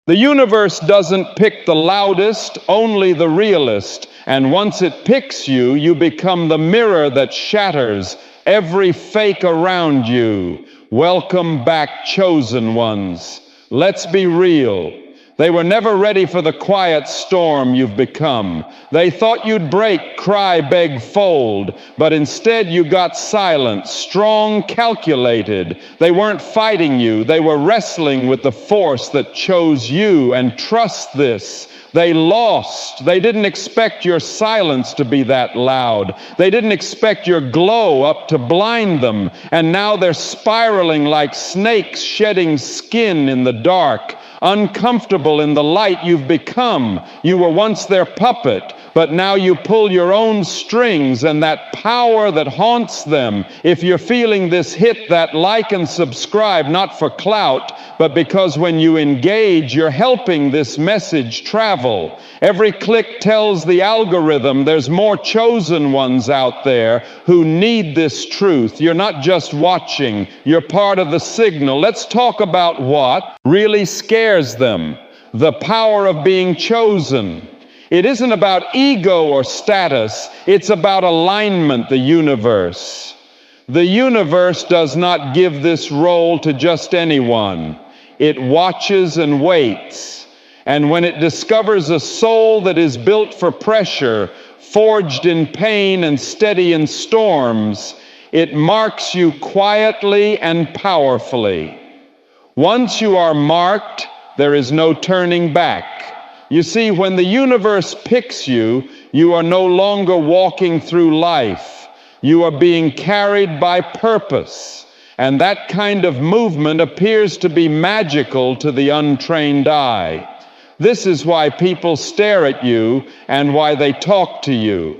The universe doesn't pick the loudest, only the realist. And once it picks you, you become the mirror that shatters every fake around you. Welcome back, chosen ones. Let's be real. They were never ready for the quiet storm you've become. They thought you'd break, cry, beg, fold, but instead you got silent, strong, calculated. They weren't fighting you. They were wrestling with the force that chose you. And trust this, they lost. They didn't expect your silence to be that loud. They didn't expect your glow up to blind them. And now they're spiraling like snakes shedding skin in the dark. Uncomfortable in the light you've become. You were once their puppet, but now you pull your own strings, and that power that haunts them. If you're feeling this, hit that like and subscribe, not for clout, but because when you engage, you're helping this message travel. Every click tells the algorithm there's more chosen ones out there who need this truth. You're not just watching, you're part of the signal. Let's talk about what really scares them: the power of being chosen. It isn't about ego or status, it's about alignment, the universe. The universe does not give this role to just anyone. It watches and waits. And when it discovers a soul that is built for pressure, forged in pain and steady in storms, it marks you quietly and powerfully. Once you are marked, there is no turning back. You see, when the universe picks you, you are no longer walking through life. You are being carried by purpose. And that kind of movement appears to be magical to the untrained eye. This is why people stare at you and why they talk to you.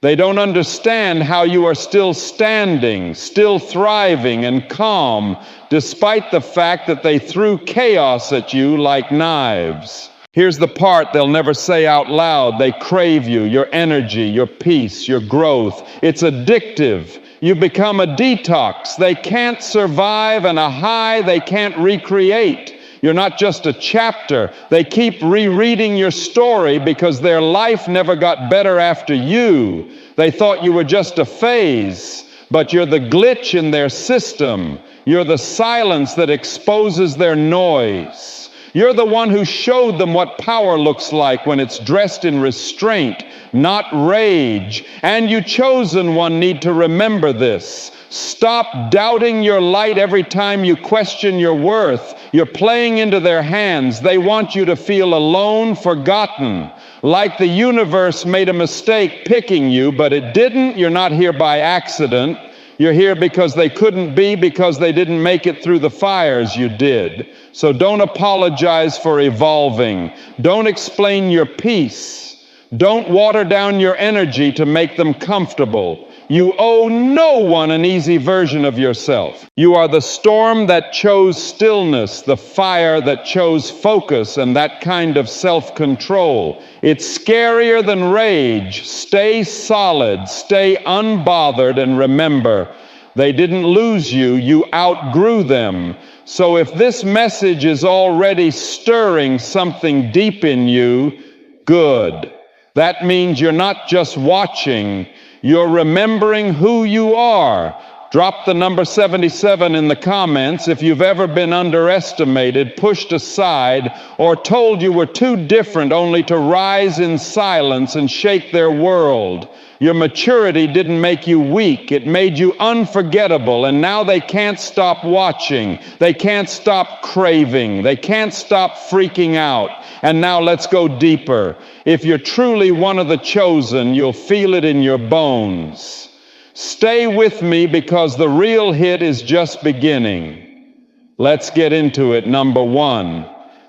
They don't understand how you are still standing, still thriving and calm, despite the fact that they threw chaos at you like knives. Here's the part they'll never say out loud. They crave you, your energy, your peace, your growth. It's addictive. You become a detox. They can't survive, and a high they can't recreate. You're not just a chapter. They keep rereading your story because their life never got better after you. They thought you were just a phase, but you're the glitch in their system. You're the silence that exposes their noise. You're the one who showed them what power looks like when it's dressed in restraint, not rage. And you chosen one need to remember this. Stop doubting your light every time you question your worth. You're playing into their hands. They want you to feel alone, forgotten, like the universe made a mistake picking you, but it didn't. You're not here by accident. You're here because they couldn't be, because they didn't make it through the fires you did. So don't apologize for evolving. Don't explain your peace. Don't water down your energy to make them comfortable. You owe no one an easy version of yourself. You are the storm that chose stillness, the fire that chose focus and that kind of self-control. It's scarier than rage. Stay solid, stay unbothered, and remember, they didn't lose you, you outgrew them. So if this message is already stirring something deep in you, good. That means you're not just watching, you're remembering who you are. Drop the number 77 in the comments if you've ever been underestimated, pushed aside, or told you were too different only to rise in silence and shake their world. Your maturity didn't make you weak, it made you unforgettable, and now they can't stop watching, they can't stop craving, they can't stop freaking out. And now let's go deeper. If you're truly one of the chosen, you'll feel it in your bones. Stay with me because the real hit is just beginning. Let's get into it. Number one,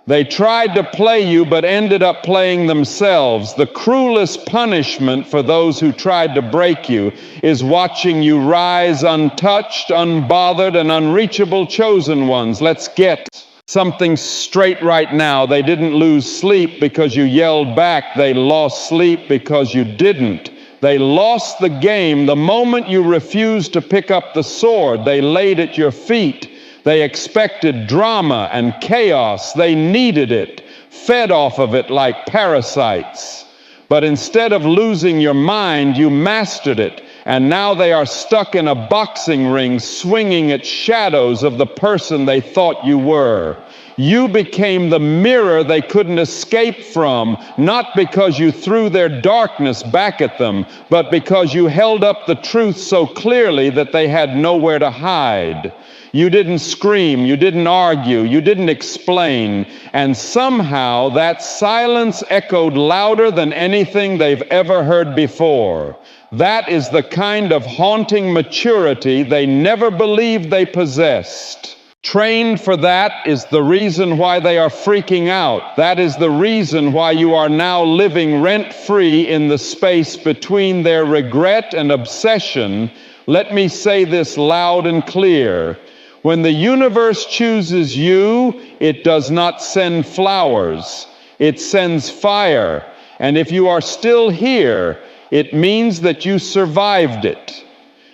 they tried to play you but ended up playing themselves. The cruelest punishment for those who tried to break you is watching you rise untouched, unbothered, and unreachable chosen ones. Let's get something straight right now. They didn't lose sleep because you yelled back. They lost sleep because you didn't. They lost the game the moment you refused to pick up the sword they laid at your feet. They expected drama and chaos. They needed it, fed off of it like parasites. But instead of losing your mind, you mastered it, and now they are stuck in a boxing ring swinging at shadows of the person they thought you were. You became the mirror they couldn't escape from, not because you threw their darkness back at them, but because you held up the truth so clearly that they had nowhere to hide. You didn't scream, you didn't argue, you didn't explain, and somehow that silence echoed louder than anything they've ever heard before. That is the kind of haunting maturity they never believed they possessed. Trained for that is the reason why they are freaking out. That is the reason why you are now living rent-free in the space between their regret and obsession. Let me say this loud and clear. When the universe chooses you, it does not send flowers. It sends fire. And if you are still here, it means that you survived it.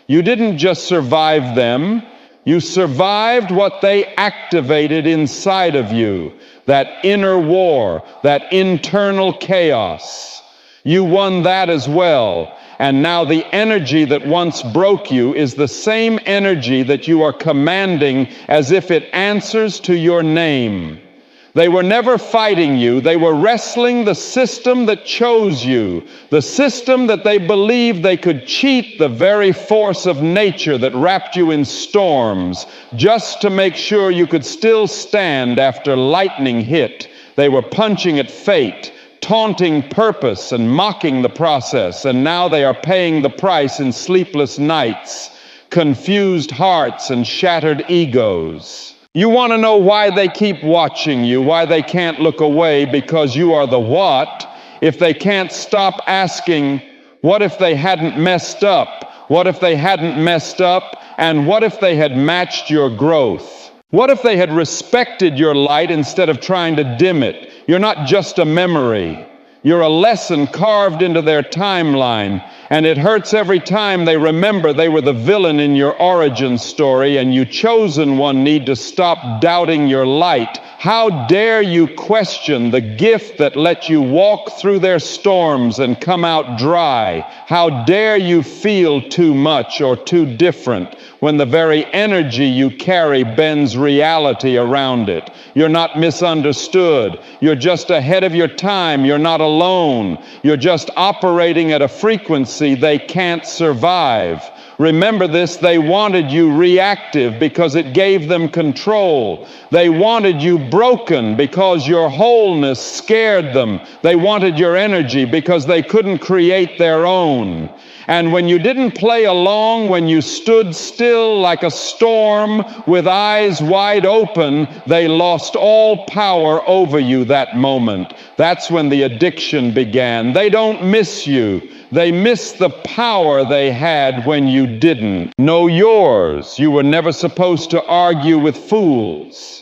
You didn't just survive them. You survived what they activated inside of you, that inner war, that internal chaos. You won that as well. And now the energy that once broke you is the same energy that you are commanding as if it answers to your name. They were never fighting you. They were wrestling the system that chose you, the system that they believed they could cheat the very force of nature that wrapped you in storms, just to make sure you could still stand after lightning hit. They were punching at fate, taunting purpose and mocking the process, and now they are paying the price in sleepless nights, confused hearts, and shattered egos. You want to know why they keep watching you, why they can't look away, because you are the what. If they can't stop asking, what if they hadn't messed up? What if they hadn't messed up? And what if they had matched your growth? What if they had respected your light instead of trying to dim it? You're not just a memory. You're a lesson carved into their timeline, and it hurts every time they remember they were the villain in your origin story, and you chosen one need to stop doubting your light. How dare you question the gift that let you walk through their storms and come out dry? How dare you feel too much or too different when the very energy you carry bends reality around it? You're not misunderstood. You're just ahead of your time. You're not alone. You're just operating at a frequency they can't survive. Remember this, they wanted you reactive because it gave them control. They wanted you broken because your wholeness scared them. They wanted your energy because they couldn't create their own. And when you didn't play along, when you stood still like a storm with eyes wide open, they lost all power over you that moment. That's when the addiction began. They don't miss you. They miss the power they had when you didn't. Know yours. You were never supposed to argue with fools.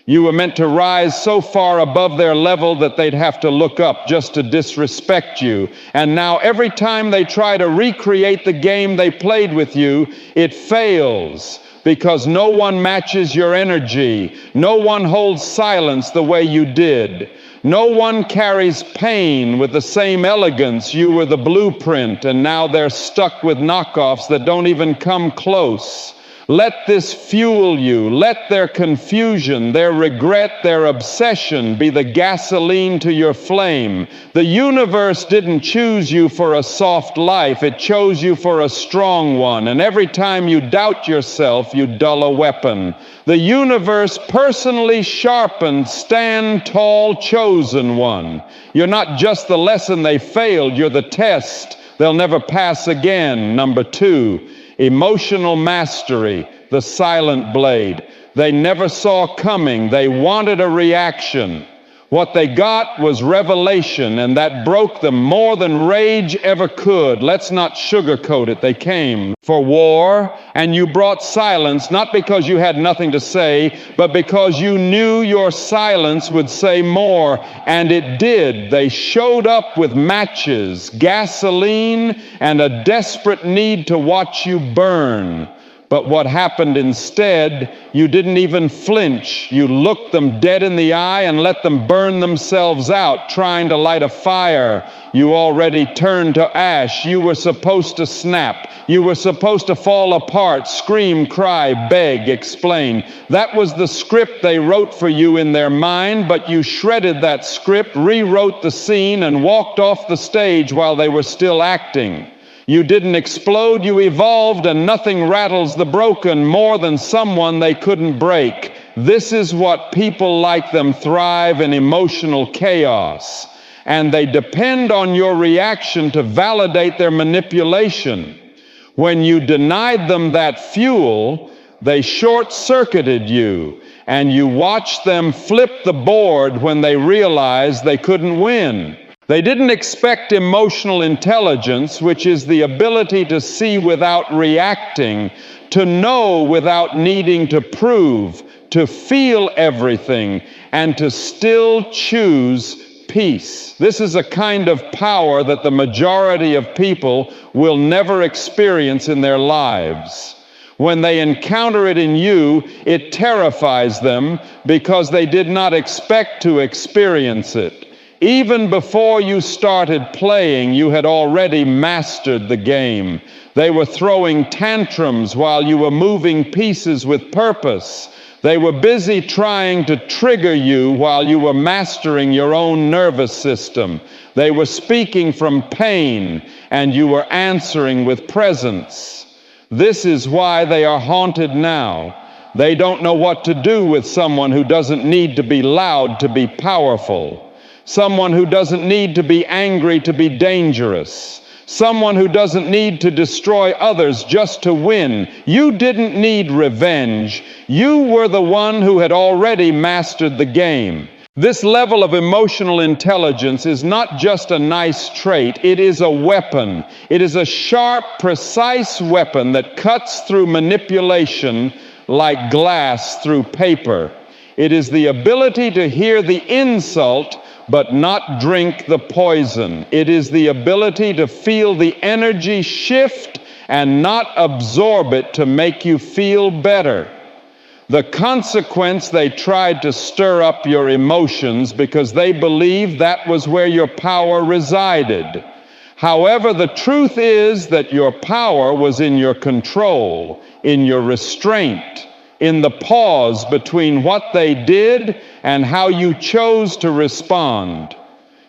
You were meant to rise so far above their level that they'd have to look up just to disrespect you. And now every time they try to recreate the game they played with you, it fails because no one matches your energy. No one holds silence the way you did. No one carries pain with the same elegance. You were the blueprint, and now they're stuck with knockoffs that don't even come close. Let this fuel you. Let their confusion, their regret, their obsession be the gasoline to your flame. The universe didn't choose you for a soft life. It chose you for a strong one. And every time you doubt yourself, you dull a weapon. The universe personally sharpened, stand tall, chosen one. You're not just the lesson they failed. You're the test they'll never pass again. Number 2. Emotional mastery, the silent blade. They never saw coming. They wanted a reaction. What they got was revelation, and that broke them more than rage ever could. Let's not sugarcoat it. They came for war, and you brought silence, not because you had nothing to say, but because you knew your silence would say more, and it did. They showed up with matches, gasoline, and a desperate need to watch you burn. But what happened instead, you didn't even flinch. You looked them dead in the eye and let them burn themselves out, trying to light a fire. You already turned to ash. You were supposed to snap. You were supposed to fall apart, scream, cry, beg, explain. That was the script they wrote for you in their mind, but you shredded that script, rewrote the scene, and walked off the stage while they were still acting. You didn't explode, you evolved, and nothing rattles the broken more than someone they couldn't break. This is what people like them thrive in: emotional chaos. And they depend on your reaction to validate their manipulation. When you denied them that fuel, they short-circuited you, and you watched them flip the board when they realized they couldn't win. They didn't expect emotional intelligence, which is the ability to see without reacting, to know without needing to prove, to feel everything, and to still choose peace. This is a kind of power that the majority of people will never experience in their lives. When they encounter it in you, it terrifies them because they did not expect to experience it. Even before you started playing, you had already mastered the game. They were throwing tantrums while you were moving pieces with purpose. They were busy trying to trigger you while you were mastering your own nervous system. They were speaking from pain, and you were answering with presence. This is why they are haunted now. They don't know what to do with someone who doesn't need to be loud to be powerful. Someone who doesn't need to be angry to be dangerous. Someone who doesn't need to destroy others just to win. You didn't need revenge. You were the one who had already mastered the game. This level of emotional intelligence is not just a nice trait, it is a weapon. It is a sharp, precise weapon that cuts through manipulation like glass through paper. It is the ability to hear the insult but not drink the poison. It is the ability to feel the energy shift and not absorb it to make you feel better. The consequence, they tried to stir up your emotions because they believed that was where your power resided. However, the truth is that your power was in your control, in your restraint, in the pause between what they did and how you chose to respond.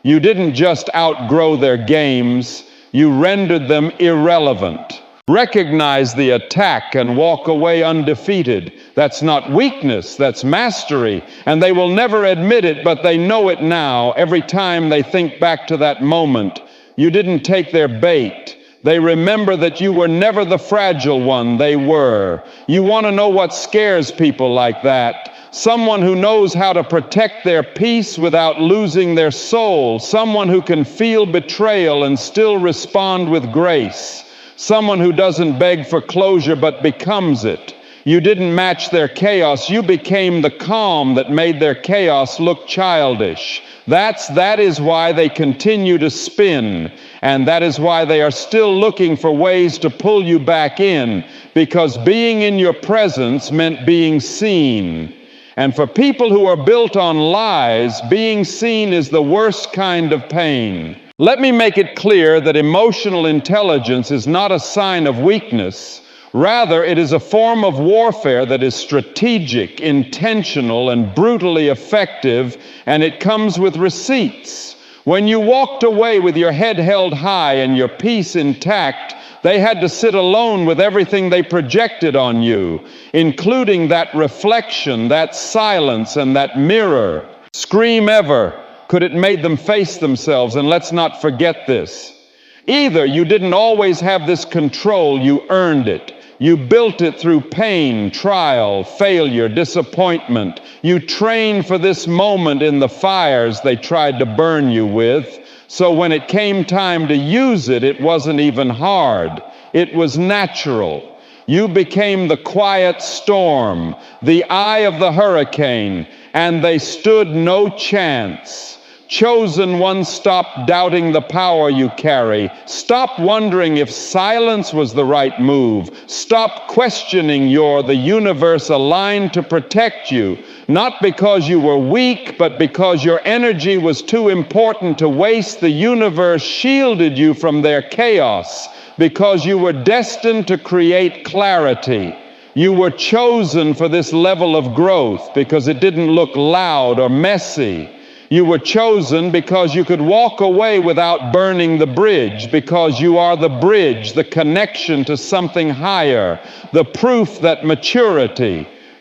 You didn't just outgrow their games, you rendered them irrelevant. Recognize the attack and walk away undefeated. That's not weakness, that's mastery. And they will never admit it, but they know it now every time they think back to that moment. You didn't take their bait. They remember that you were never the fragile one they were. You want to know what scares people like that? Someone who knows how to protect their peace without losing their soul. Someone who can feel betrayal and still respond with grace. Someone who doesn't beg for closure but becomes it. You didn't match their chaos. You became the calm that made their chaos look childish. That is why they continue to spin, and that is why they are still looking for ways to pull you back in, because being in your presence meant being seen. And for people who are built on lies, being seen is the worst kind of pain. Let me make it clear that emotional intelligence is not a sign of weakness. Rather, it is a form of warfare that is strategic, intentional, and brutally effective, and it comes with receipts. When you walked away with your head held high and your peace intact, they had to sit alone with everything they projected on you, including that reflection, that silence, and that mirror. Scream ever could it made them face themselves, and let's not forget this. Either you didn't always have this control, you earned it. You built it through pain, trial, failure, disappointment. You trained for this moment in the fires they tried to burn you with. So when it came time to use it, it wasn't even hard. It was natural. You became the quiet storm, the eye of the hurricane, and they stood no chance. Chosen one, stop doubting the power you carry. Stop wondering if silence was the right move. Stop questioning the universe aligned to protect you, not because you were weak, but because your energy was too important to waste. The universe shielded you from their chaos because you were destined to create clarity. You were chosen for this level of growth because it didn't look loud or messy. You were chosen because you could walk away without burning the bridge, because you are the bridge, the connection to something higher, the proof that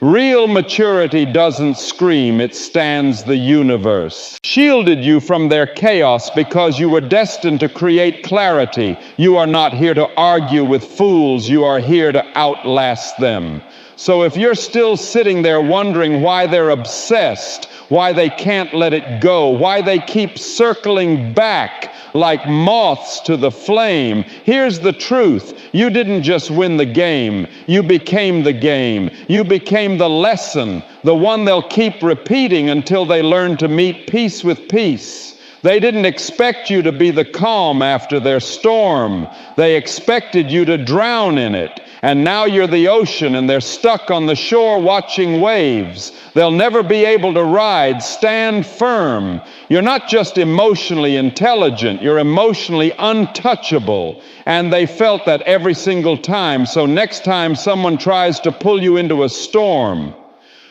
real maturity doesn't scream, it stands the universe. Shielded you from their chaos because you were destined to create clarity. You are not here to argue with fools, you are here to outlast them. So if you're still sitting there wondering why they're obsessed, why they can't let it go, why they keep circling back like moths to the flame, here's the truth. You didn't just win the game, you became the game. You became the lesson, the one they'll keep repeating until they learn to meet peace with peace. They didn't expect you to be the calm after their storm. They expected you to drown in it. And now you're the ocean and they're stuck on the shore watching waves. They'll never be able to ride. Stand firm. You're not just emotionally intelligent, you're emotionally untouchable. And they felt that every single time. So next time someone tries to pull you into a storm,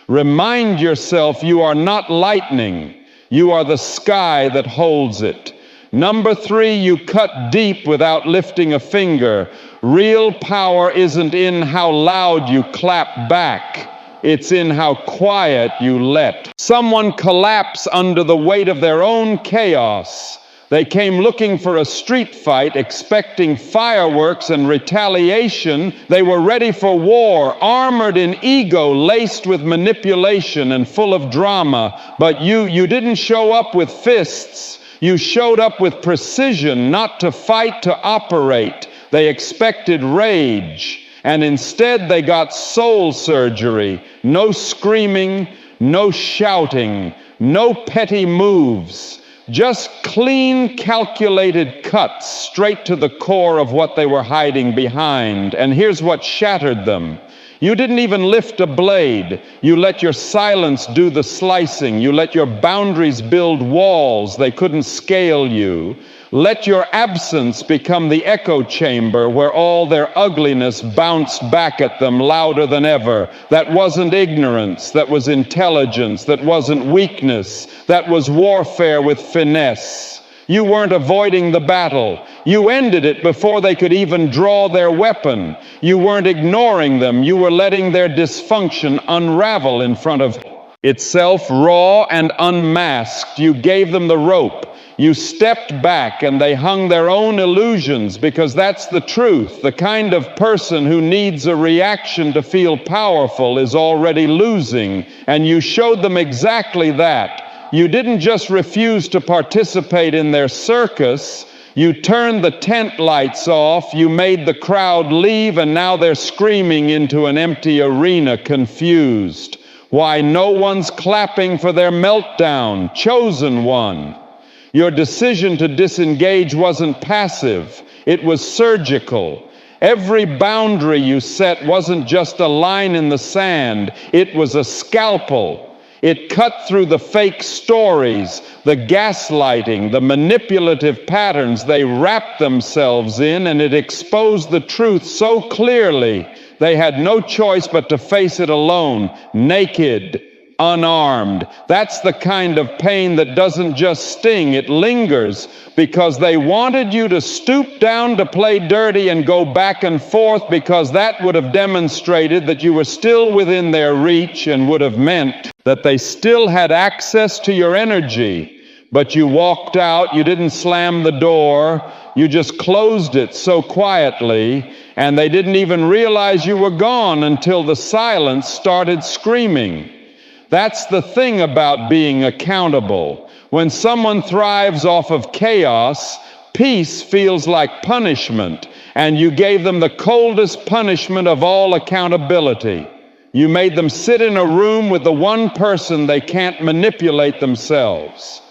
remind yourself you are not lightning. You are the sky that holds it. Number 3, you cut deep without lifting a finger. Real power isn't in how loud you clap back. It's in how quiet you let someone collapse under the weight of their own chaos. They came looking for a street fight, expecting fireworks and retaliation. They were ready for war, armored in ego, laced with manipulation and full of drama. But you didn't show up with fists. You showed up with precision, not to fight, to operate. They expected rage, and instead they got soul surgery. No screaming, no shouting, no petty moves. Just clean, calculated cuts straight to the core of what they were hiding behind. And here's what shattered them. You didn't even lift a blade. You let your silence do the slicing. You let your boundaries build walls. They couldn't scale you. Let your absence become the echo chamber where all their ugliness bounced back at them louder than ever. That wasn't ignorance. That was intelligence. That wasn't weakness. That was warfare with finesse. You weren't avoiding the battle. You ended it before they could even draw their weapon. You weren't ignoring them. You were letting their dysfunction unravel in front of itself, raw and unmasked. You gave them the rope. You stepped back and they hung their own illusions, because that's the truth. The kind of person who needs a reaction to feel powerful is already losing, and you showed them exactly that. You didn't just refuse to participate in their circus. You turned the tent lights off, you made the crowd leave, and now they're screaming into an empty arena, confused. Why no one's clapping for their meltdown, chosen one. Your decision to disengage wasn't passive, it was surgical. Every boundary you set wasn't just a line in the sand, it was a scalpel. It cut through the fake stories, the gaslighting, the manipulative patterns they wrapped themselves in, and it exposed the truth so clearly they had no choice but to face it alone, naked, unarmed. That's the kind of pain that doesn't just sting, it lingers, because they wanted you to stoop down to play dirty and go back and forth, because that would have demonstrated that you were still within their reach and would have meant that they still had access to your energy. But you walked out, you didn't slam the door, you just closed it so quietly, and they didn't even realize you were gone until the silence started screaming. That's the thing about being accountable. When someone thrives off of chaos, peace feels like punishment, and you gave them the coldest punishment of all accountability. You made them sit in a room with the one person they can't manipulate themselves.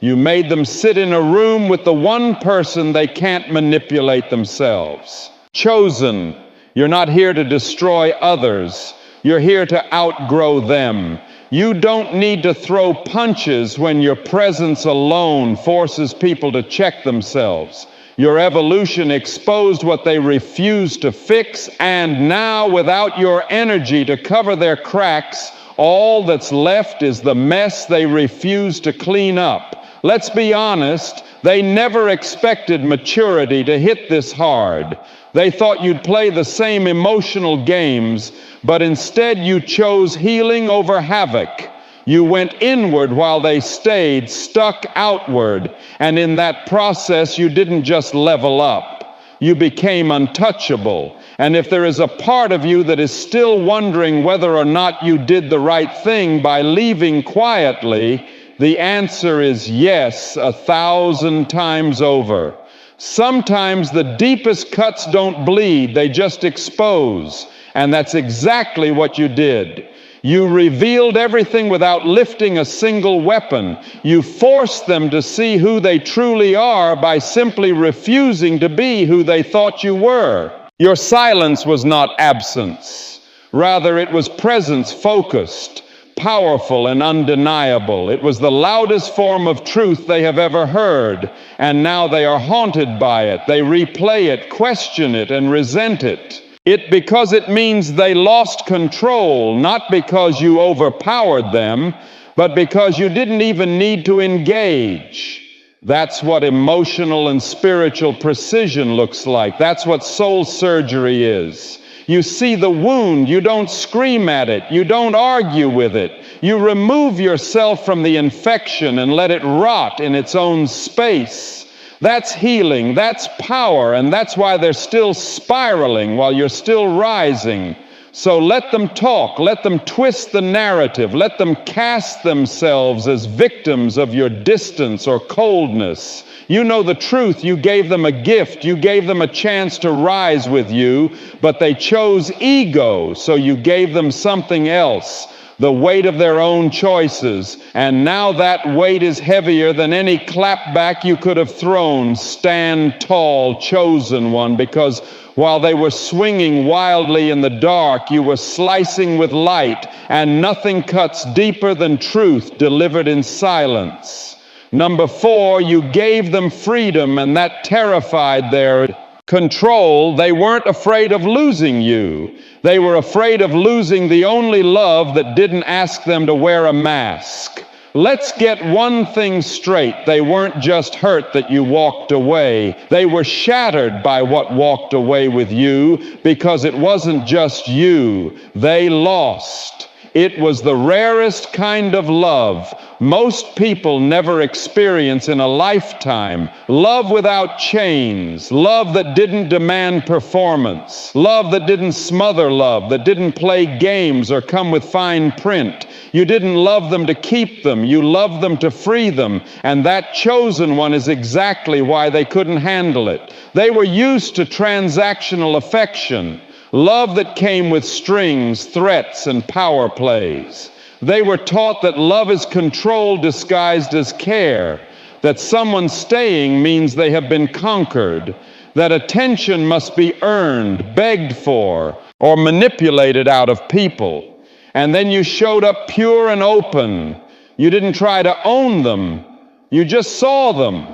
You made them sit in a room with the one person they can't manipulate themselves. Chosen, you're not here to destroy others. You're here to outgrow them. You don't need to throw punches when your presence alone forces people to check themselves. Your evolution exposed what they refused to fix, and now, without your energy to cover their cracks, all that's left is the mess they refuse to clean up. Let's be honest, they never expected maturity to hit this hard. They thought you'd play the same emotional games, but instead you chose healing over havoc. You went inward while they stayed stuck outward, and in that process you didn't just level up. You became untouchable. And if there is a part of you that is still wondering whether or not you did the right thing by leaving quietly, the answer is yes, 1,000 times over. Sometimes the deepest cuts don't bleed, they just expose. And that's exactly what you did. You revealed everything without lifting a single weapon. You forced them to see who they truly are by simply refusing to be who they thought you were. Your silence was not absence. Rather, it was presence focused, powerful and undeniable. It was the loudest form of truth they have ever heard, and now they are haunted by it. They replay it, question it, and resent it. Because it means they lost control, not because you overpowered them, but because you didn't even need to engage. That's what emotional and spiritual precision looks like. That's what soul surgery is. You see the wound, you don't scream at it, you don't argue with it. You remove yourself from the infection and let it rot in its own space. That's healing, that's power, and that's why they're still spiraling while you're still rising. So let them talk, let them twist the narrative, let them cast themselves as victims of your distance or coldness. You know the truth, you gave them a gift, you gave them a chance to rise with you, but they chose ego, so you gave them something else. The weight of their own choices, and now that weight is heavier than any clapback you could have thrown. Stand tall, chosen one, because while they were swinging wildly in the dark, you were slicing with light, and nothing cuts deeper than truth delivered in silence. Number 4, you gave them freedom, and that terrified their control. They weren't afraid of losing you. They were afraid of losing the only love that didn't ask them to wear a mask. Let's get one thing straight. They weren't just hurt that you walked away. They were shattered by what walked away with you, because it wasn't just you. They lost. It was the rarest kind of love most people never experience in a lifetime. Love without chains. Love that didn't demand performance. Love that didn't smother love, that didn't play games or come with fine print. You didn't love them to keep them. You loved them to free them. And that chosen one is exactly why they couldn't handle it. They were used to transactional affection. Love that came with strings, threats, and power plays. They were taught that love is control disguised as care, that someone staying means they have been conquered, that attention must be earned, begged for, or manipulated out of people. And then you showed up pure and open. You didn't try to own them. You just saw them.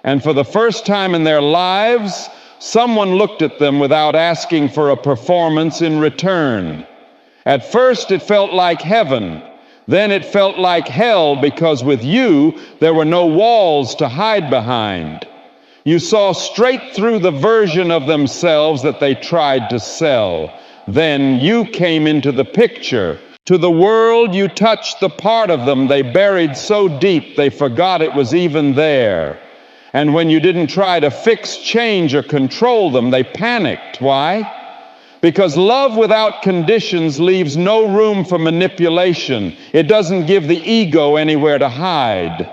And for the first time in their lives, someone looked at them without asking for a performance in return. At first it felt like heaven. Then it felt like hell, because with you there were no walls to hide behind. You saw straight through the version of themselves that they tried to sell. Then you came into the picture. To the world you touched the part of them they buried so deep they forgot it was even there. And when you didn't try to fix, change, or control them, they panicked. Why? Because love without conditions leaves no room for manipulation. It doesn't give the ego anywhere to hide.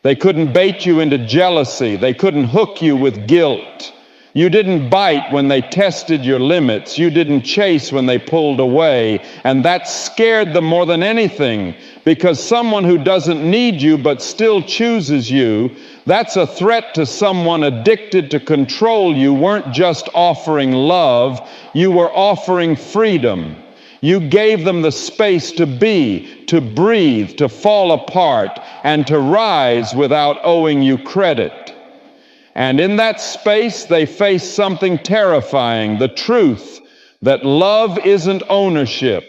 They couldn't bait you into jealousy. They couldn't hook you with guilt. You didn't bite when they tested your limits. You didn't chase when they pulled away. And that scared them more than anything, because someone who doesn't need you but still chooses you, that's a threat to someone addicted to control. You weren't just offering love, you were offering freedom. You gave them the space to be, to breathe, to fall apart, and to rise without owing you credit. And in that space, they face something terrifying, the truth that love isn't ownership,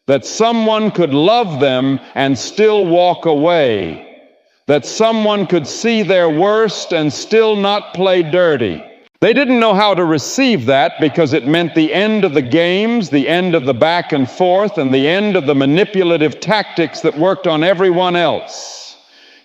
that someone could love them and still walk away, that someone could see their worst and still not play dirty. They didn't know how to receive that, because it meant the end of the games, the end of the back and forth, and the end of the manipulative tactics that worked on everyone else.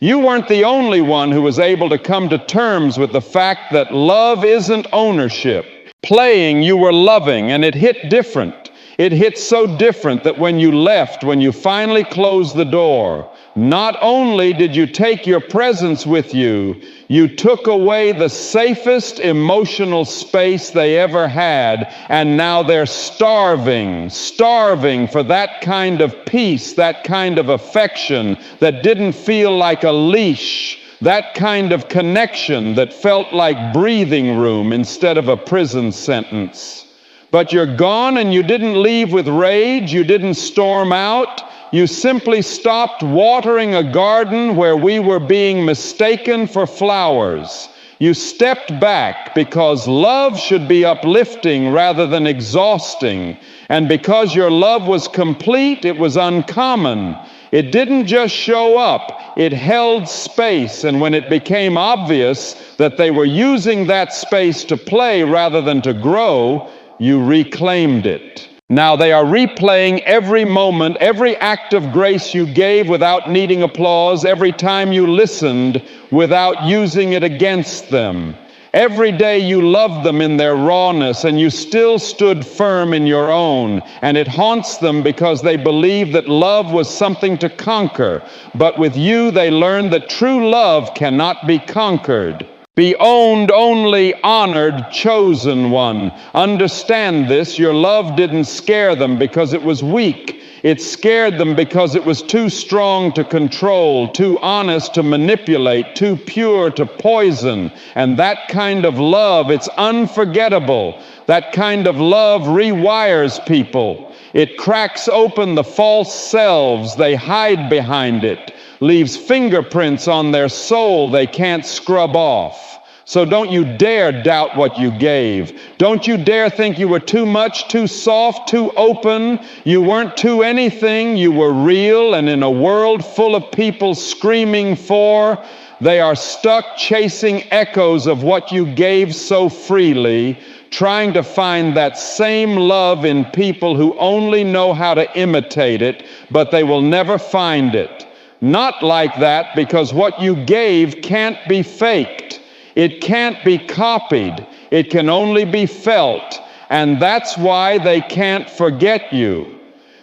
You weren't the only one who was able to come to terms with the fact that love isn't ownership. Playing, you were loving, and it hit different. It hit so different that when you left, when you finally closed the door, not only did you take your presence with you, you took away the safest emotional space they ever had, and now they're starving for that kind of peace, that kind of affection that didn't feel like a leash, that kind of connection that felt like breathing room instead of a prison sentence. But you're gone, and you didn't leave with rage, you didn't storm out. You simply stopped watering a garden where we were being mistaken for flowers. You stepped back because love should be uplifting rather than exhausting. And because your love was complete, it was uncommon. It didn't just show up, it held space. And when it became obvious that they were using that space to play rather than to grow, you reclaimed it. Now they are replaying every moment, every act of grace you gave without needing applause, every time you listened without using it against them. Every day you loved them in their rawness, and you still stood firm in your own. And it haunts them because they believe that love was something to conquer. But with you, they learned that true love cannot be conquered. Be owned only, honored, chosen one. Understand this, your love didn't scare them because it was weak. It scared them because it was too strong to control, too honest to manipulate, too pure to poison. And that kind of love, it's unforgettable. That kind of love rewires people. It cracks open the false selves they hide behind it, leaves fingerprints on their soul they can't scrub off. So don't you dare doubt what you gave. Don't you dare think you were too much, too soft, too open. You weren't too anything. You were real, and in a world full of people screaming for, they are stuck chasing echoes of what you gave so freely, trying to find that same love in people who only know how to imitate it, but they will never find it. Not like that, because what you gave can't be faked. It can't be copied. It can only be felt. And that's why they can't forget you.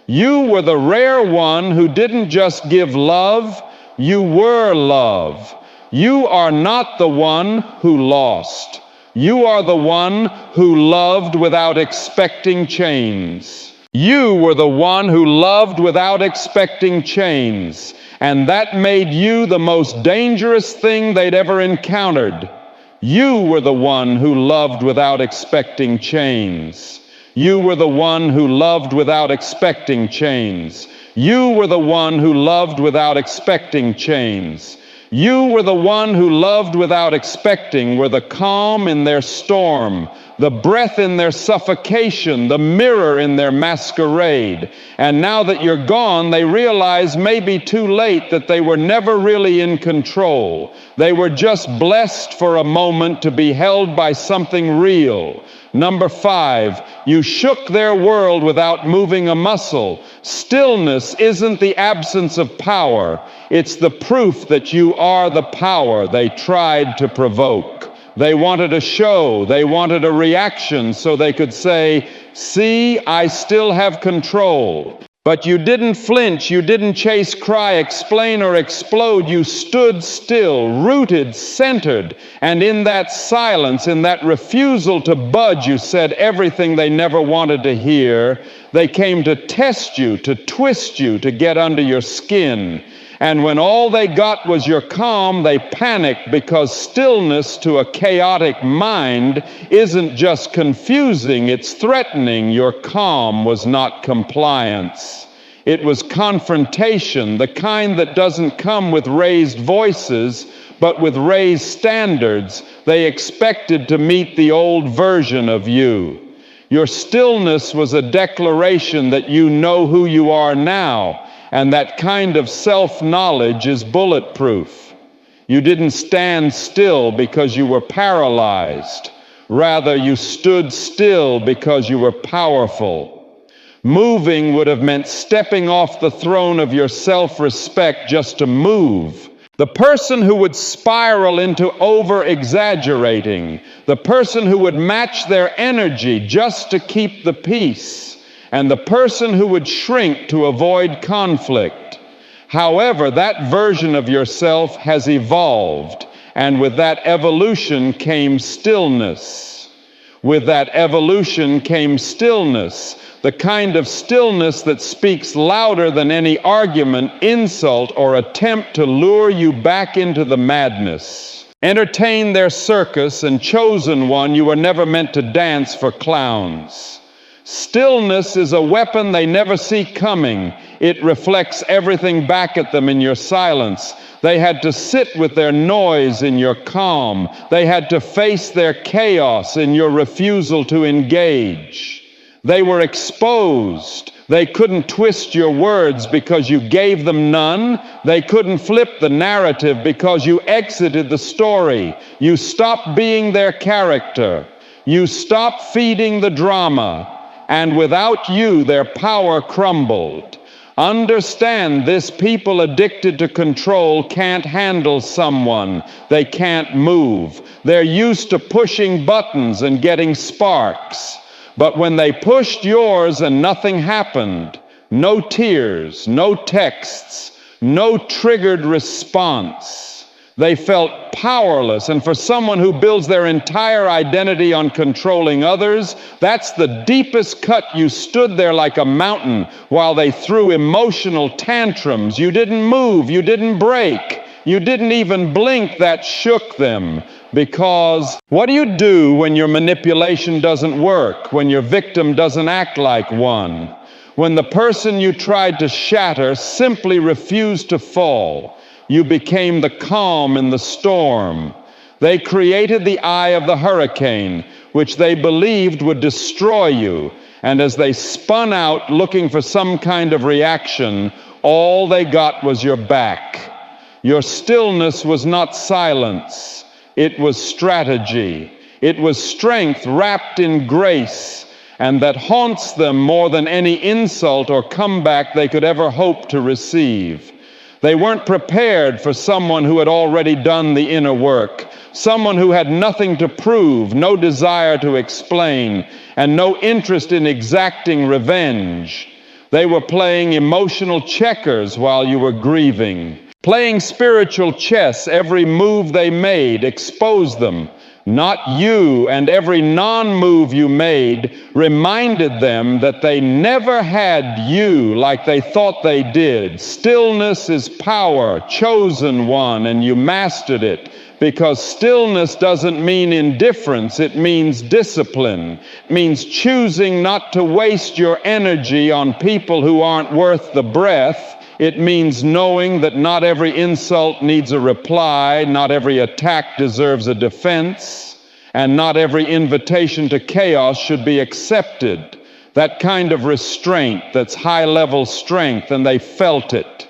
You were the rare one who didn't just give love, you were love. You are not the one who lost. You are the one who loved without expecting chains. You were the one who loved without expecting chains. And that made you the most dangerous thing they'd ever encountered. You were the one who loved without expecting chains. You were the one who loved without expecting chains. You were the one who loved without expecting chains. You were the one who loved without expecting, were the calm in their storm, the breath in their suffocation, the mirror in their masquerade. And now that you're gone, they realize maybe too late that they were never really in control. They were just blessed for a moment to be held by something real. Number 5, you shook their world without moving a muscle. Stillness isn't the absence of power. It's the proof that you are the power they tried to provoke. They wanted a show. They wanted a reaction so they could say, "See, I still have control." But you didn't flinch, you didn't chase, cry, explain, or explode. You stood still, rooted, centered, and in that silence, in that refusal to budge, you said everything they never wanted to hear. They came to test you, to twist you, to get under your skin. And when all they got was your calm, they panicked, because stillness to a chaotic mind isn't just confusing, it's threatening. Your calm was not compliance. It was confrontation, the kind that doesn't come with raised voices, but with raised standards. They expected to meet the old version of you. Your stillness was a declaration that you know who you are now. And that kind of self-knowledge is bulletproof. You didn't stand still because you were paralyzed. Rather, you stood still because you were powerful. Moving would have meant stepping off the throne of your self-respect just to move. The person who would spiral into over-exaggerating, the person who would match their energy just to keep the peace, and the person who would shrink to avoid conflict. However, that version of yourself has evolved, and with that evolution came stillness. With that evolution came stillness, the kind of stillness that speaks louder than any argument, insult, or attempt to lure you back into the madness. Entertain their circus, and chosen one, you were never meant to dance for clowns. Stillness is a weapon they never see coming. It reflects everything back at them in your silence. They had to sit with their noise in your calm. They had to face their chaos in your refusal to engage. They were exposed. They couldn't twist your words because you gave them none. They couldn't flip the narrative because you exited the story. You stopped being their character. You stopped feeding the drama. And without you, their power crumbled. Understand this: people addicted to control can't handle someone. They can't move. They're used to pushing buttons and getting sparks. But when they pushed yours and nothing happened, no tears, no texts, no triggered response, they felt powerless. And for someone who builds their entire identity on controlling others, that's the deepest cut. You stood there like a mountain while they threw emotional tantrums. You didn't move, you didn't break, you didn't even blink. That shook them. Because what do you do when your manipulation doesn't work, when your victim doesn't act like one, when the person you tried to shatter simply refused to fall? You became the calm in the storm. They created the eye of the hurricane, which they believed would destroy you. And as they spun out looking for some kind of reaction, all they got was your back. Your stillness was not silence. It was strategy. It was strength wrapped in grace, and that haunts them more than any insult or comeback they could ever hope to receive. They weren't prepared for someone who had already done the inner work, someone who had nothing to prove, no desire to explain, and no interest in exacting revenge. They were playing emotional checkers while you were grieving. Playing spiritual chess, every move they made exposed them, not you, and every non-move you made reminded them that they never had you like they thought they did. Stillness is power, chosen one, and you mastered it. Because stillness doesn't mean indifference, it means discipline. It means choosing not to waste your energy on people who aren't worth the breath. It means knowing that not every insult needs a reply, not every attack deserves a defense, and not every invitation to chaos should be accepted. That kind of restraint, that's high-level strength, and they felt it.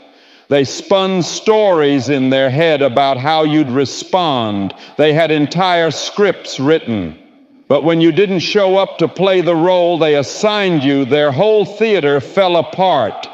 They spun stories in their head about how you'd respond. They had entire scripts written. But when you didn't show up to play the role they assigned you, their whole theater fell apart.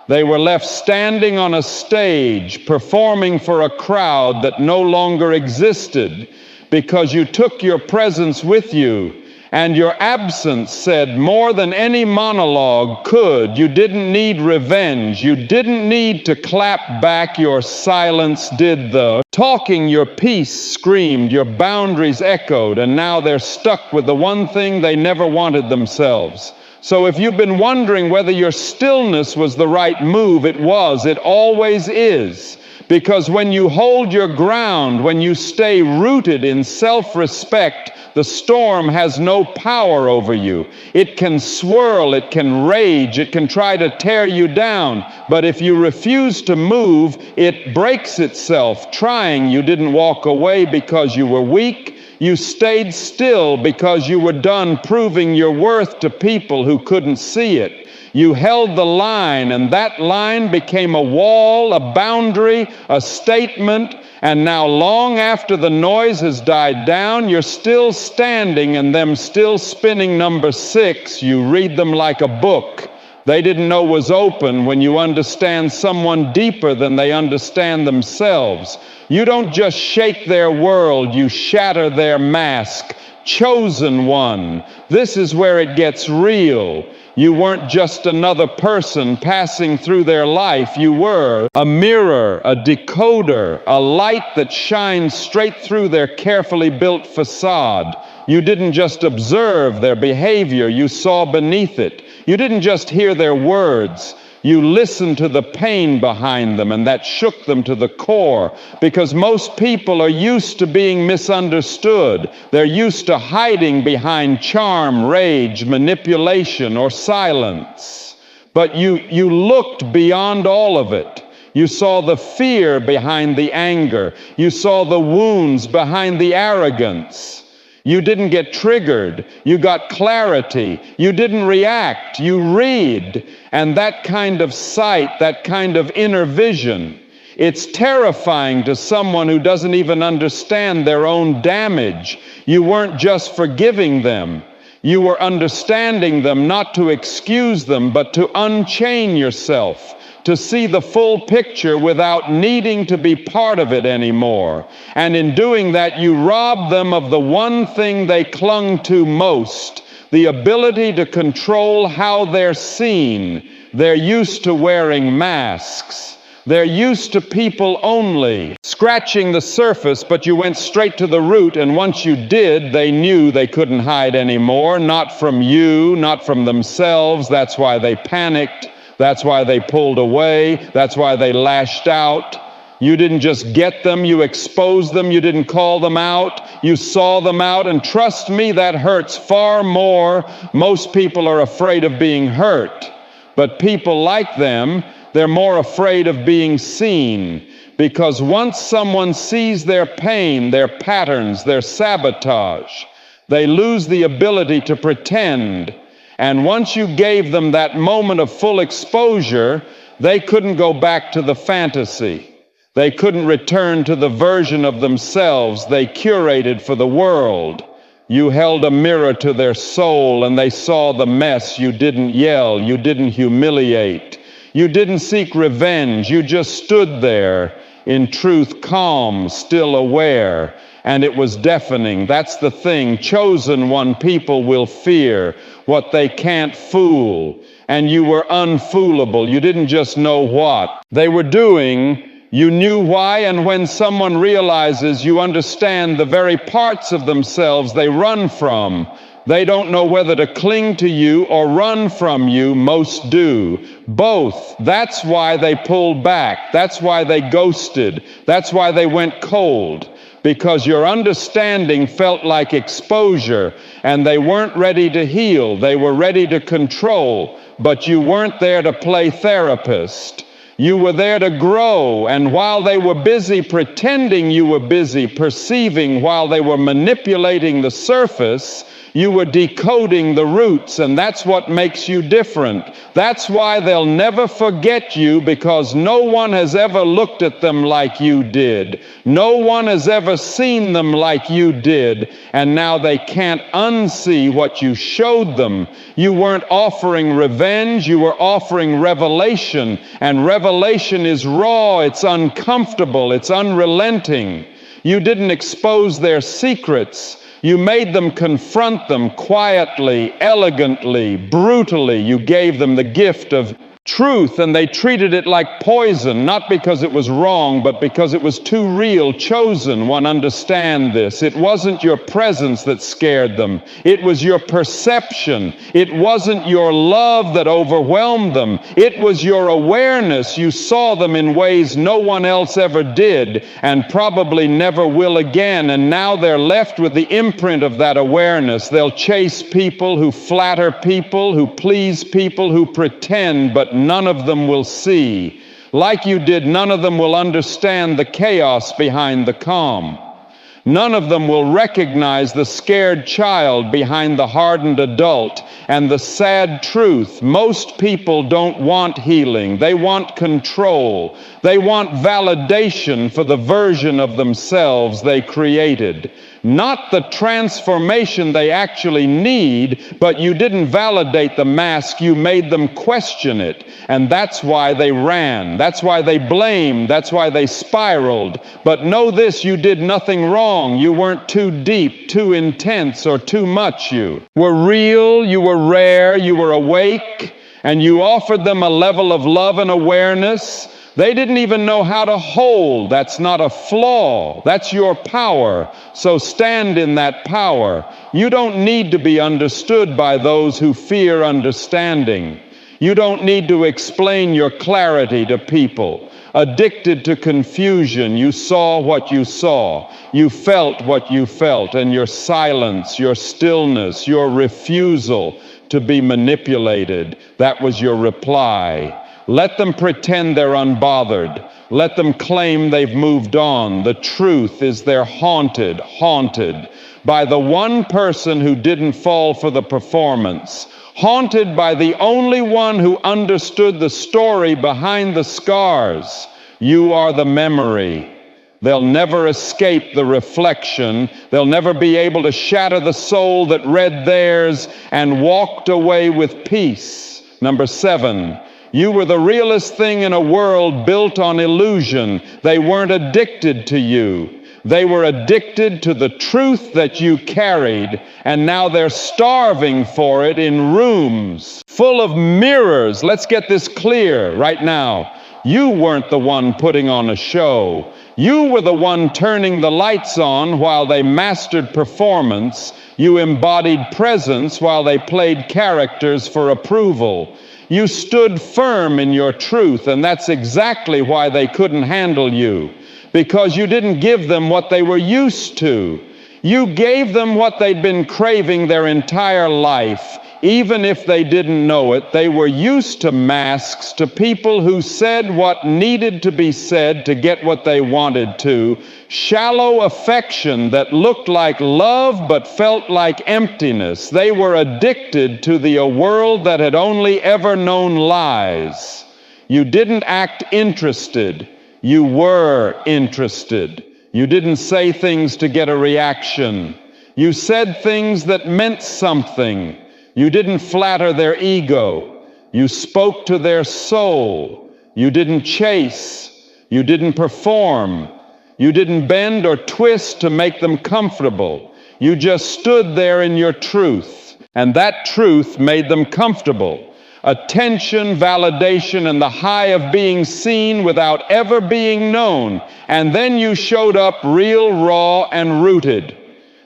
They were left standing on a stage, performing for a crowd that no longer existed, because you took your presence with you And your absence said more than any monologue could. You didn't need revenge. You didn't need to clap back. Your silence did the talking. Your peace screamed. Your boundaries echoed. And now they're stuck with the one thing they never wanted themselves. So if you've been wondering whether your stillness was the right move, it was. It always is. Because when you hold your ground, when you stay rooted in self-respect, the storm has no power over you. It can swirl, it can rage, it can try to tear you down. But if you refuse to move, it breaks itself trying. You didn't walk away because you were weak. You stayed still because you were done proving your worth to people who couldn't see it. You held the line, and that line became a wall, a boundary, a statement, and now long after the noise has died down, you're still standing and them still spinning number 6. You read them like a book they didn't know was open. When you understand someone deeper than they understand themselves, you don't just shake their world, you shatter their mask. Chosen one. This is where it gets real. You weren't just another person passing through their life. You were a mirror, a decoder, a light that shines straight through their carefully built facade. You didn't just observe their behavior, you saw beneath it. You didn't just hear their words. You listened to the pain behind them, and that shook them to the core, because most people are used to being misunderstood. They're used to hiding behind charm, rage, manipulation, or silence. But you looked beyond all of it. You saw the fear behind the anger. You saw the wounds behind the arrogance. You didn't get triggered. You got clarity. You didn't react. You read. And that kind of sight, that kind of inner vision, it's terrifying to someone who doesn't even understand their own damage. You weren't just forgiving them. You were understanding them, not to excuse them, but to unchain yourself, to see the full picture without needing to be part of it anymore. And in doing that, you robbed them of the one thing they clung to most, the ability to control how they're seen. They're used to wearing masks. They're used to people only scratching the surface, but you went straight to the root, and once you did, they knew they couldn't hide anymore, not from you, not from themselves. That's why they panicked. That's why they pulled away. That's why they lashed out. You didn't just get them, you exposed them, you didn't call them out, you saw them out, and trust me, that hurts far more. Most people are afraid of being hurt, but people like them, they're more afraid of being seen, because once someone sees their pain, their patterns, their sabotage, they lose the ability to pretend. And once you gave them that moment of full exposure, they couldn't go back to the fantasy. They couldn't return to the version of themselves they curated for the world. You held a mirror to their soul, and they saw the mess. You didn't yell. You didn't humiliate. You didn't seek revenge. You just stood there, in truth calm, still aware. And it was deafening. That's the thing. Chosen one people will fear what they can't fool. And you were unfoolable. You didn't just know what they were doing. You knew why. And when someone realizes you understand the very parts of themselves they run from, they don't know whether to cling to you or run from you. Most do. Both. That's why they pulled back. That's why they ghosted. That's why they went cold. Because your understanding felt like exposure, and they weren't ready to heal. They were ready to control, but you weren't there to play therapist. You were there to grow, and while they were busy pretending you were busy, perceiving while they were manipulating the surface, you were decoding the roots, and that's what makes you different. That's why they'll never forget you, because no one has ever looked at them like you did. No one has ever seen them like you did, and now they can't unsee what you showed them. You weren't offering revenge, you were offering revelation, and revelation is raw, it's uncomfortable, it's unrelenting. You didn't expose their secrets. You made them confront them quietly, elegantly, brutally. You gave them the gift of truth, and they treated it like poison, not because it was wrong, but because it was too real. Chosen one understand this. It wasn't your presence that scared them. It was your perception. It wasn't your love that overwhelmed them. It was your awareness. You saw them in ways no one else ever did, and probably never will again. And now they're left with the imprint of that awareness. They'll chase people who flatter people, who please people, who pretend, but none of them will see. Like you did, none of them will understand the chaos behind the calm. None of them will recognize the scared child behind the hardened adult and the sad truth. Most people don't want healing. They want control. They want validation for the version of themselves they created. Not the transformation they actually need, but you didn't validate the mask, you made them question it. And that's why they ran, that's why they blamed, that's why they spiraled. But know this, you did nothing wrong. You weren't too deep, too intense, or too much. You were real, you were rare, you were awake, and you offered them a level of love and awareness they didn't even know how to hold. That's not a flaw. That's your power. So stand in that power. You don't need to be understood by those who fear understanding. You don't need to explain your clarity to people. Addicted to confusion, you saw what you saw. You felt what you felt, and your silence, your stillness, your refusal to be manipulated, that was your reply. Let them pretend they're unbothered. Let them claim they've moved on. The truth is they're haunted by the one person who didn't fall for the performance, haunted by the only one who understood the story behind the scars. You are the memory. They'll never escape the reflection. They'll never be able to shatter the soul that read theirs and walked away with peace. Number 7. You were the realest thing in a world built on illusion. They weren't addicted to you. They were addicted to the truth that you carried, and now they're starving for it in rooms full of mirrors. Let's get this clear right now. You weren't the one putting on a show. You were the one turning the lights on while they mastered performance. You embodied presence while they played characters for approval. You stood firm in your truth, and that's exactly why they couldn't handle you, because you didn't give them what they were used to. You gave them what they'd been craving their entire life. Even if they didn't know it, they were used to masks, to people who said what needed to be said to get what they wanted to. Shallow affection that looked like love but felt like emptiness. They were addicted to a world that had only ever known lies. You didn't act interested. You were interested. You didn't say things to get a reaction. You said things that meant something. You didn't flatter their ego. You spoke to their soul. You didn't chase. You didn't perform. You didn't bend or twist to make them comfortable. You just stood there in your truth, and that truth made them comfortable. Attention, validation, and the high of being seen without ever being known. And then you showed up real, raw, and rooted.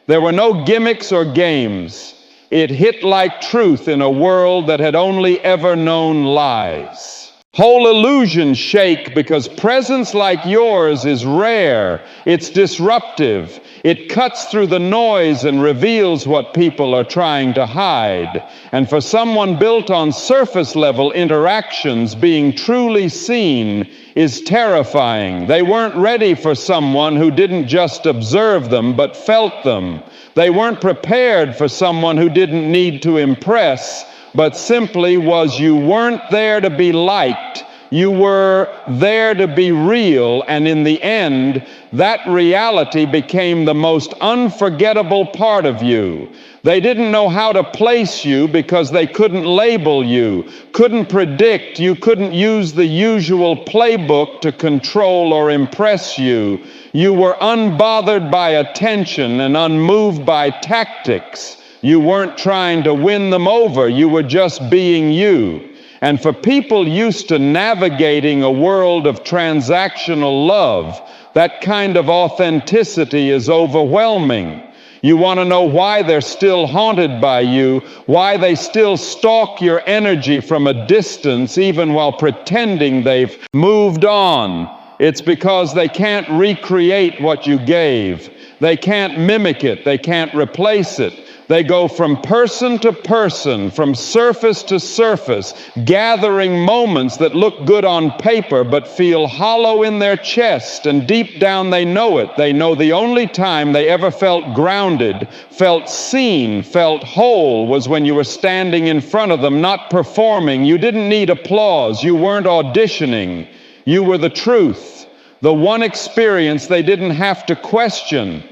There were no gimmicks or games. It hit like truth in a world that had only ever known lies. Whole illusions shake because presence like yours is rare. It's disruptive. It cuts through the noise and reveals what people are trying to hide. And for someone built on surface level interactions, being truly seen is terrifying. They weren't ready for someone who didn't just observe them but felt them. They weren't prepared for someone who didn't need to impress, but simply was. You weren't there to be liked. You were there to be real, and in the end, that reality became the most unforgettable part of you. They didn't know how to place you because they couldn't label you, couldn't predict. You couldn't use the usual playbook to control or impress you. You were unbothered by attention and unmoved by tactics. You weren't trying to win them over. You were just being you. And for people used to navigating a world of transactional love, that kind of authenticity is overwhelming. You want to know why they're still haunted by you, why they still stalk your energy from a distance even while pretending they've moved on. It's because they can't recreate what you gave. They can't mimic it. They can't replace it. They go from person to person, from surface to surface, gathering moments that look good on paper but feel hollow in their chest, and deep down they know it. They know the only time they ever felt grounded, felt seen, felt whole was when you were standing in front of them, not performing. You didn't need applause. You weren't auditioning. You were the truth, the one experience they didn't have to question,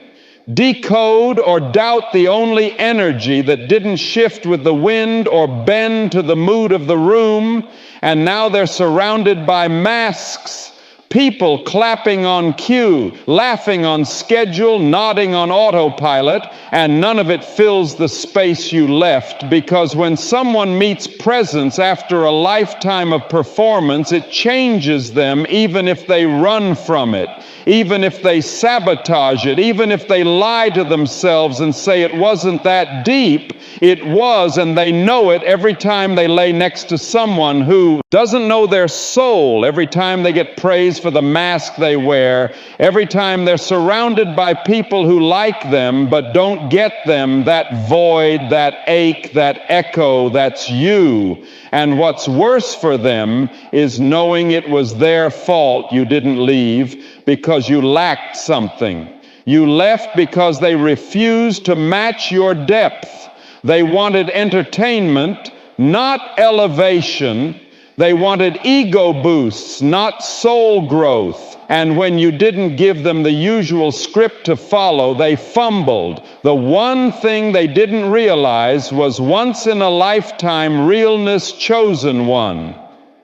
decode, or doubt. The only energy that didn't shift with the wind or bend to the mood of the room. And now they're surrounded by masks, people clapping on cue, laughing on schedule, nodding on autopilot, and none of it fills the space you left. Because when someone meets presence after a lifetime of performance, it changes them, even if they run from it, even if they sabotage it, even if they lie to themselves and say it wasn't that deep. It was, and they know it every time they lay next to someone who doesn't know their soul, every time they get praise for the mask they wear, every time they're surrounded by people who like them but don't get them, that void, that ache, that echo, that's you. And what's worse for them is knowing it was their fault you didn't leave because you lacked something. You left because they refused to match your depth. They wanted entertainment, not elevation. They wanted ego boosts, not soul growth. And when you didn't give them the usual script to follow, they fumbled. The one thing they didn't realize was once in a lifetime realness, chosen one.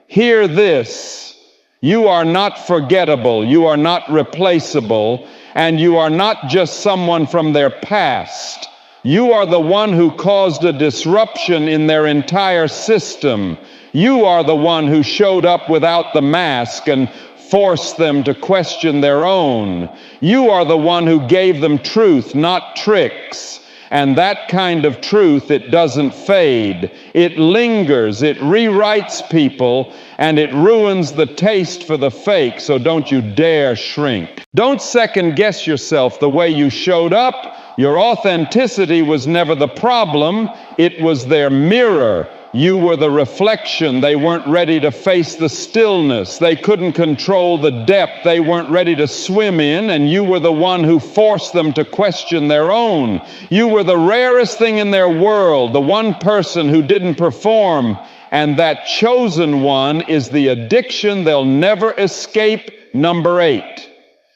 Hear this: you are not forgettable, you are not replaceable, and you are not just someone from their past. You are the one who caused a disruption in their entire system. You are the one who showed up without the mask and forced them to question their own. You are the one who gave them truth, not tricks. And that kind of truth, it doesn't fade. It lingers, it rewrites people, and it ruins the taste for the fake, so don't you dare shrink. Don't second guess yourself the way you showed up. Your authenticity was never the problem, it was their mirror. You were the reflection. They weren't ready to face the stillness. They couldn't control the depth they weren't ready to swim in, and you were the one who forced them to question their own. You were the rarest thing in their world, the one person who didn't perform, and that chosen one is the addiction they'll never escape. Number 8.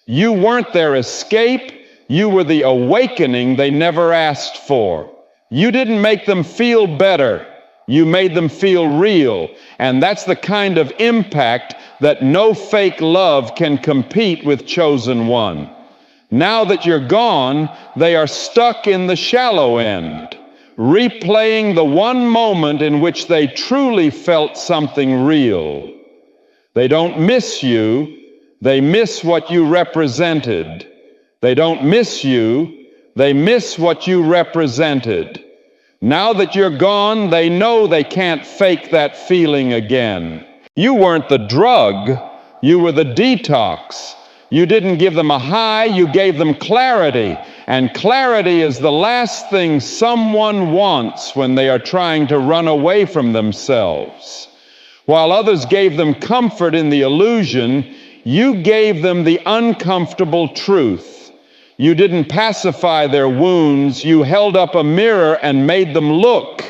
You weren't their escape. You were the awakening they never asked for. You didn't make them feel better. You made them feel real. And that's the kind of impact that no fake love can compete with, chosen one. Now that you're gone, they are stuck in the shallow end, replaying the one moment in which they truly felt something real. They don't miss you. They miss what you represented. They don't miss you. They miss what you represented. Now that you're gone, they know they can't fake that feeling again. You weren't the drug, you were the detox. You didn't give them a high, you gave them clarity. And clarity is the last thing someone wants when they are trying to run away from themselves. While others gave them comfort in the illusion, you gave them the uncomfortable truth. You didn't pacify their wounds. You held up a mirror and made them look.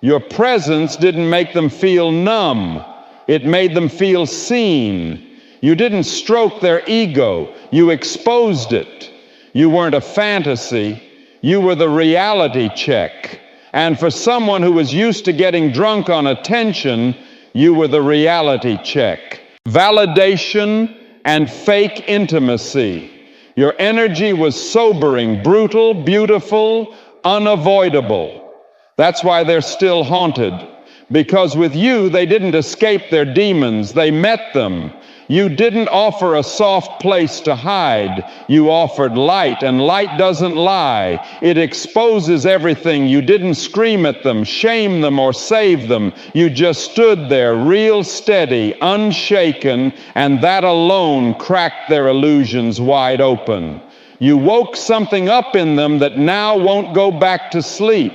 Your presence didn't make them feel numb. It made them feel seen. You didn't stroke their ego. You exposed it. You weren't a fantasy. You were the reality check. And for someone who was used to getting drunk on attention, you were the reality check. Validation and fake intimacy. Your energy was sobering, brutal, beautiful, unavoidable. That's why they're still haunted. Because with you, they didn't escape their demons. They met them. You didn't offer a soft place to hide. You offered light, and light doesn't lie. It exposes everything. You didn't scream at them, shame them, or save them. You just stood there, real steady, unshaken, and that alone cracked their illusions wide open. You woke something up in them that now won't go back to sleep.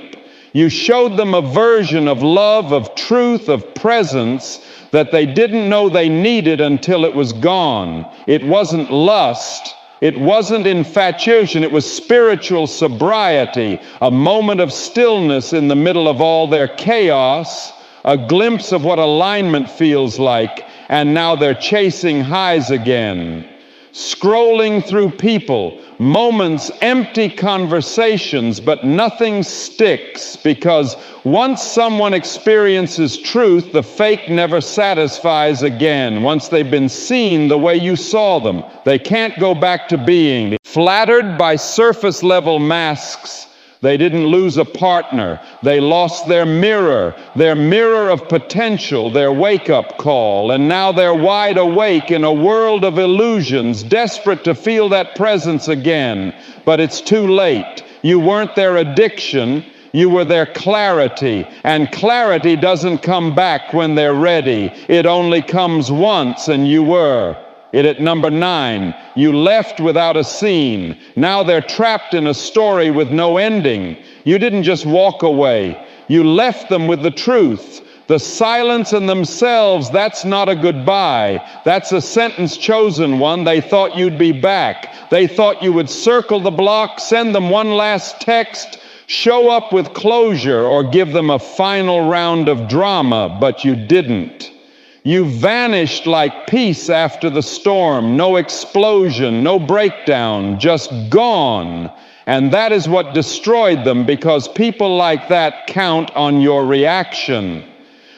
You showed them a version of love, of truth, of presence that they didn't know they needed until it was gone. It wasn't lust. It wasn't infatuation. It was spiritual sobriety, a moment of stillness in the middle of all their chaos, a glimpse of what alignment feels like, and now they're chasing highs again. Scrolling through people, moments, empty conversations, but nothing sticks, because once someone experiences truth, the fake never satisfies again. Once they've been seen the way you saw them, they can't go back to being. Flattered by surface level masks, they didn't lose a partner. They lost their mirror of potential, their wake-up call. And now they're wide awake in a world of illusions, desperate to feel that presence again. But it's too late. You weren't their addiction. You were their clarity. And clarity doesn't come back when they're ready. It only comes once, and you were. At number 9, you left without a scene. Now they're trapped in a story with no ending. You didn't just walk away. You left them with the truth. The silence in themselves, that's not a goodbye. That's a sentence chosen one. They thought you'd be back. They thought you would circle the block, send them one last text, show up with closure, or give them a final round of drama, but you didn't. You vanished like peace after the storm. No explosion, no breakdown, just gone. And that is what destroyed them, because people like that count on your reaction.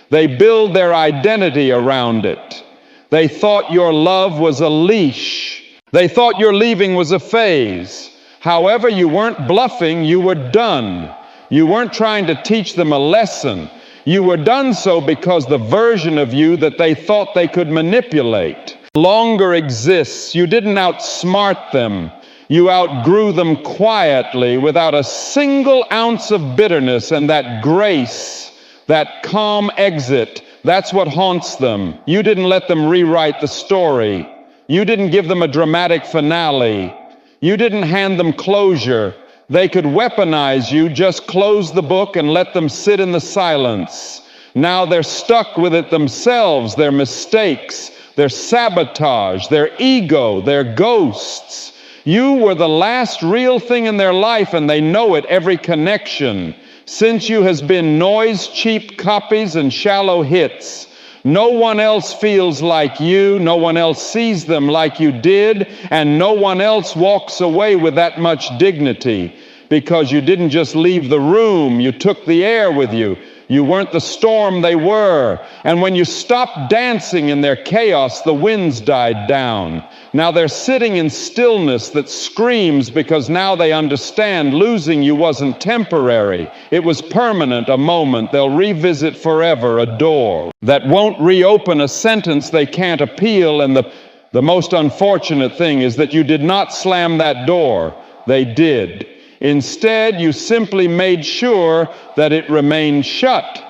They build their identity around it. They thought your love was a leash. They thought your leaving was a phase. However, you weren't bluffing, you were done. You weren't trying to teach them a lesson. You were done so because the version of you that they thought they could manipulate longer exists. You didn't outsmart them. You outgrew them quietly without a single ounce of bitterness, and that grace, that calm exit, that's what haunts them. You didn't let them rewrite the story. You didn't give them a dramatic finale. You didn't hand them closure. They could weaponize you, just close the book and let them sit in the silence. Now they're stuck with it themselves, their mistakes, their sabotage, their ego, their ghosts. You were the last real thing in their life, and they know it, every connection. Since you has been noise, cheap copies, and shallow hits. No one else feels like you, no one else sees them like you did, and no one else walks away with that much dignity, because you didn't just leave the room, you took the air with you. You weren't the storm they were. And when you stopped dancing in their chaos, the winds died down. Now they're sitting in stillness that screams, because now they understand losing you wasn't temporary. It was permanent, a moment they'll revisit forever, a door that won't reopen, a sentence they can't appeal. And the most unfortunate thing is that you did not slam that door. They did. Instead, you simply made sure that it remained shut.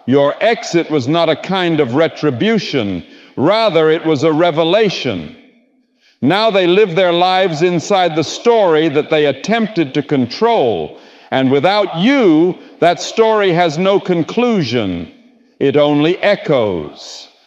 Your exit was not a kind of retribution. Rather, it was a revelation. Now they live their lives inside the story that they attempted to control. And without you, that story has no conclusion. It only echoes.